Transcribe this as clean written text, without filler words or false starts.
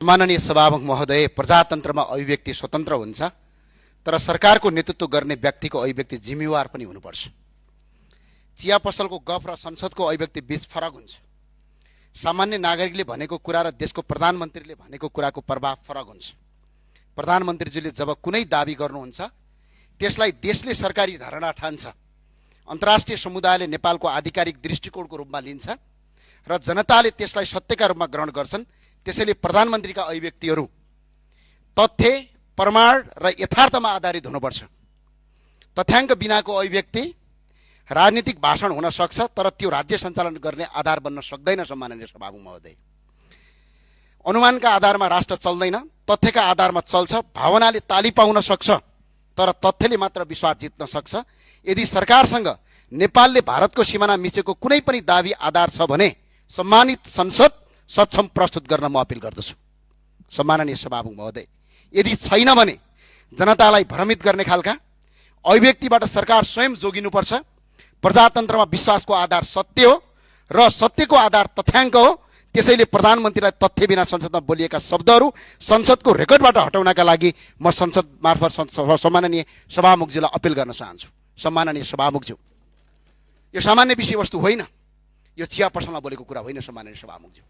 माननीय सभामुख महोदय, प्रजातन्त्रमा अभिव्यक्ति स्वतन्त्र हुन्छ, तर सरकारको नेतृत्व गर्ने व्यक्तिको अभिव्यक्ति जिम्मेवार पनि हुनुपर्छ। चिया पसलको गफ र संसदको अभिव्यक्ति बीच फरक हुन्छ। सामान्य नागरिकले भनेको कुरा र देशको प्रधानमन्त्रीले भनेको कुराको प्रभाव फरक हुन्छ। प्रधानमन्त्रीजीले जब कुनै दाबी गर्नुहुन्छ त्यसलाई देशले सरकारी धारणा ठान्छ, अन्तर्राष्ट्रिय समुदायले नेपालको आधिकारिक दृष्टिकोणको रूपमा लिन्छ र जनताले त्यसलाई सत्यका रूपमा ग्रहण गर्छन्। त्यसैले प्रधानमन्त्रीका अभिव्यक्तिहरू तथ्य, प्रमाण र यथार्थमा आधारित हुनुपर्छ। तथ्याङ्क बिनाको अभिव्यक्ति राजनीतिक भाषण हुन सक्छ, तर त्यो राज्य सञ्चालन गर्ने आधार बन्न सक्दैन। सम्माननीय सभामुख महोदय, अनुमानका आधारमा राष्ट्र चल्दैन, तथ्यका आधारमा चल्छ। भावनाले ताली पाउन सक्छ, तर तथ्यले मात्र विश्वास जित्न सक्छ। यदि सरकारसँग नेपालले भारतको सिमाना मिचेको कुनै पनि दाबी आधार छ भने सम्मानित संसद सक्षम प्रस्तुत गर्न म अपिल गर्दछु। सम्माननीय सभामुख महोदय, यदि छैन भने जनतालाई भ्रमित गर्ने खालका अभिव्यक्तिबाट सरकार स्वयं जोगिनुपर्छ। प्रजातन्त्रमा विश्वासको आधार सत्य हो र सत्यको आधार तथ्याङ्क हो। त्यसैले प्रधानमन्त्रीलाई तथ्य बिना संसदमा बोलिएका शब्दहरू संसदको रेकर्डबाट हटाउनका लागि म संसद मार्फत सम्माननीय सभामुखज्यूलाई अपिल गर्न चाहन्छु। सम्माननीय सभामुखज्यू, यो सामान्य विषयवस्तु होइन, यो चिया पसलमा बोलेको कुरा होइन। सम्माननीय सभामुखज्यू,